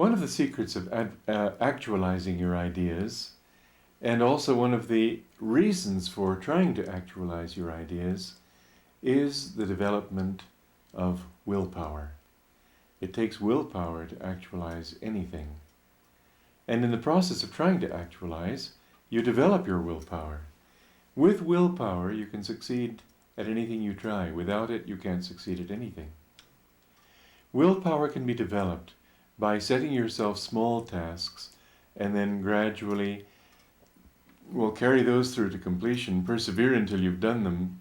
One of the secrets of actualizing your ideas, and also one of the reasons for trying to actualize your ideas, is the development of willpower. It takes willpower to actualize anything. And in the process of trying to actualize, you develop your willpower. With willpower, you can succeed at anything you try. Without it, you can't succeed at anything. Willpower can be developed by setting yourself small tasks and then gradually carry those through to completion, persevere until you've done them,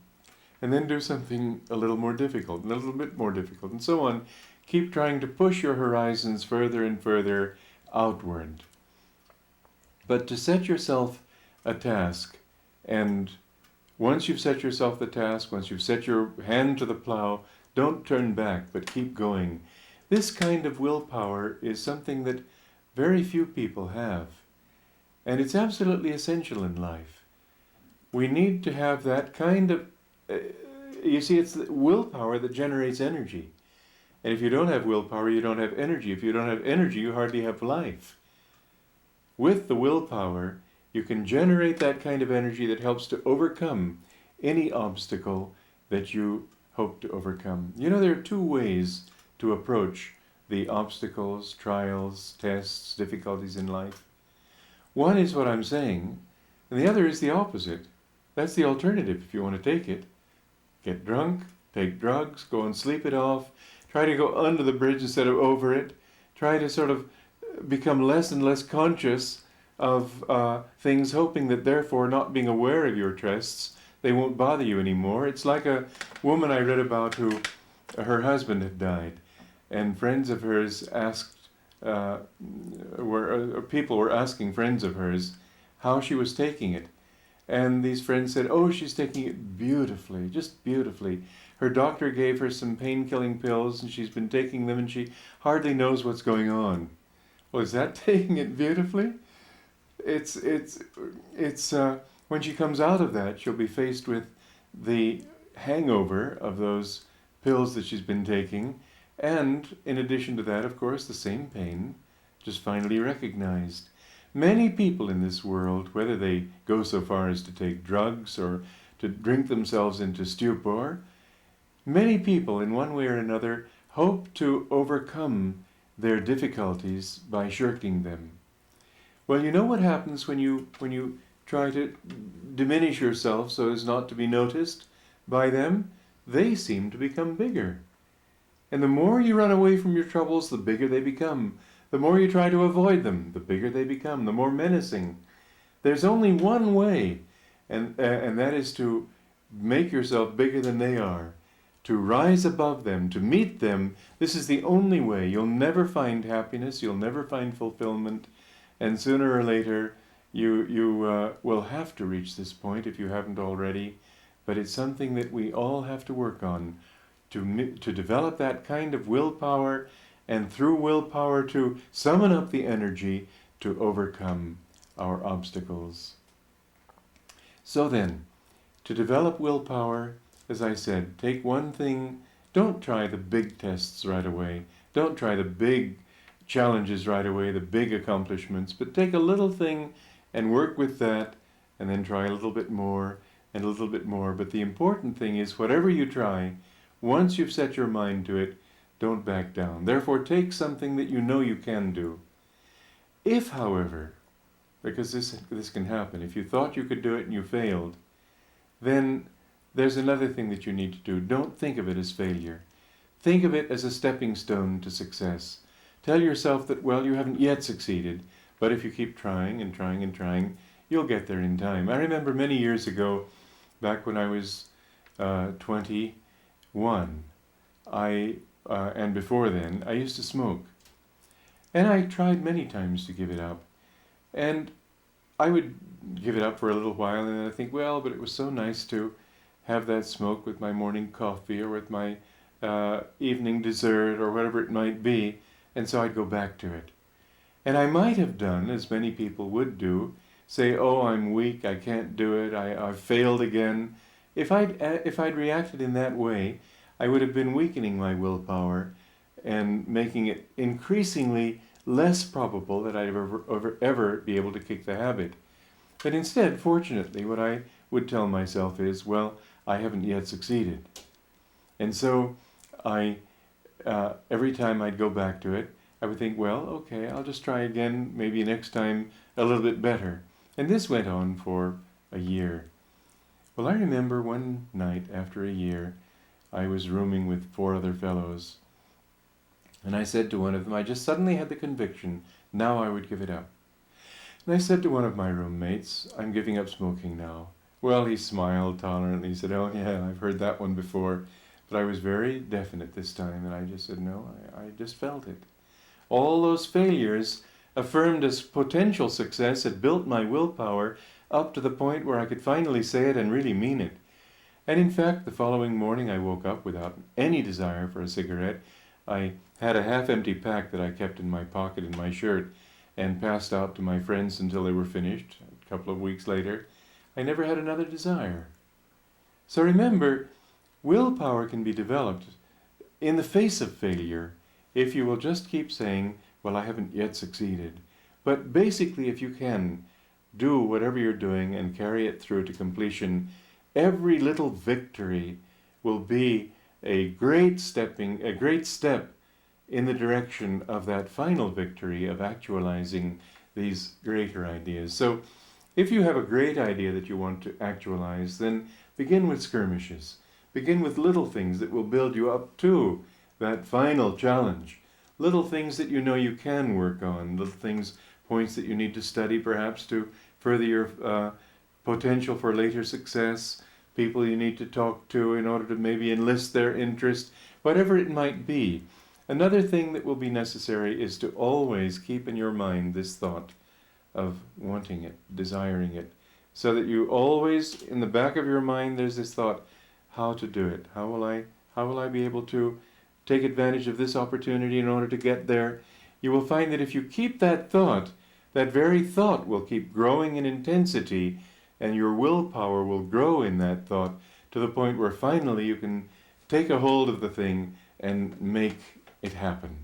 and then do something a little more difficult, and a little bit more difficult, and so on. Keep trying to push your horizons further and further outward. But to set yourself a task, and once you've set yourself the task, once you've set your hand to the plow, don't turn back, but keep going. This kind of willpower is something that very few people have. And it's absolutely essential in life. We need to have that kind of... you see, it's the willpower that generates energy. And if you don't have willpower, you don't have energy. If you don't have energy, you hardly have life. With the willpower, you can generate that kind of energy that helps to overcome any obstacle that you hope to overcome. You know, there are two ways to approach the obstacles, trials, tests, difficulties in life. One is what I'm saying, and the other is the opposite. That's the alternative if you want to take it. Get drunk, take drugs, go and sleep it off, try to go under the bridge instead of over it, try to sort of become less and less conscious of things, hoping that therefore, not being aware of your tests, they won't bother you anymore. It's like a woman I read about who her husband had died, and friends of hers asked, people were asking friends of hers how she was taking it. And these friends said, oh, she's taking it beautifully, just beautifully. Her doctor gave her some pain-killing pills, and she's been taking them, and she hardly knows what's going on. Well, is that taking it beautifully? It's when she comes out of that, she'll be faced with the hangover of those pills that she's been taking, and in addition to that, of course, the same pain, just finally recognized. Many people in this world, whether they go so far as to take drugs or to drink themselves into stupor, many people in one way or another hope to overcome their difficulties by shirking them. Well, you know what happens when you try to diminish yourself so as not to be noticed by them? They seem to become bigger. And the more you run away from your troubles, the bigger they become. The more you try to avoid them, the bigger they become, the more menacing. There's only one way, and that is to make yourself bigger than they are, to rise above them, to meet them. This is the only way. You'll never find happiness, you'll never find fulfillment, and sooner or later you will have to reach this point if you haven't already, but it's something that we all have to work on, to develop that kind of willpower, and through willpower to summon up the energy to overcome our obstacles. So then, to develop willpower, as I said, take one thing. Don't try the big tests right away. Don't try the big challenges right away, the big accomplishments, but take a little thing and work with that, and then try a little bit more and a little bit more. But the important thing is, whatever you try, once you've set your mind to it, don't back down. Therefore, take something that you know you can do. If, however, because this can happen, if you thought you could do it and you failed, then there's another thing that you need to do. Don't think of it as failure. Think of it as a stepping stone to success. Tell yourself that, well, you haven't yet succeeded, but if you keep trying and trying and trying, you'll get there in time. I remember many years ago, back when I was 21, and before then, I used to smoke. And I tried many times to give it up. And I would give it up for a little while, and then I think, well, but it was so nice to have that smoke with my morning coffee or with my evening dessert or whatever it might be, and so I'd go back to it. And I might have done, as many people would do, say, oh, I'm weak, I can't do it, I've failed again. If I'd reacted in that way, I would have been weakening my willpower and making it increasingly less probable that I'd ever be able to kick the habit. But instead, fortunately, what I would tell myself is, well, I haven't yet succeeded. And so every time I'd go back to it, I would think, well, okay, I'll just try again, maybe next time a little bit better. And this went on for a year. Well, I remember one night after a year, I was rooming with 4 other fellows. And I said to one of them, I just suddenly had the conviction, now I would give it up. And I said to one of my roommates, I'm giving up smoking now. Well, he smiled tolerantly. He said, oh yeah, I've heard that one before. But I was very definite this time, and I just said, no, I just felt it. All those failures affirmed as potential success had built my willpower up to the point where I could finally say it and really mean it. And in fact, the following morning I woke up without any desire for a cigarette. I had a half-empty pack that I kept in my pocket in my shirt and passed out to my friends until they were finished. A couple of weeks later, I never had another desire. So remember, willpower can be developed in the face of failure if you will just keep saying, well, I haven't yet succeeded. But basically, if you can do whatever you're doing and carry it through to completion, every little victory will be a great step in the direction of that final victory of actualizing these greater ideas. So if you have a great idea that you want to actualize, then begin with skirmishes. Begin with little things that will build you up to that final challenge. Little things that you know you can work on, little things, points that you need to study perhaps to further your potential for later success, people you need to talk to in order to maybe enlist their interest, whatever it might be. Another thing that will be necessary is to always keep in your mind this thought of wanting it, desiring it, so that you always, in the back of your mind, there's this thought, how to do it? How will I be able to take advantage of this opportunity in order to get there? You will find that if you keep that thought, that very thought will keep growing in intensity, and your willpower will grow in that thought to the point where finally you can take a hold of the thing and make it happen.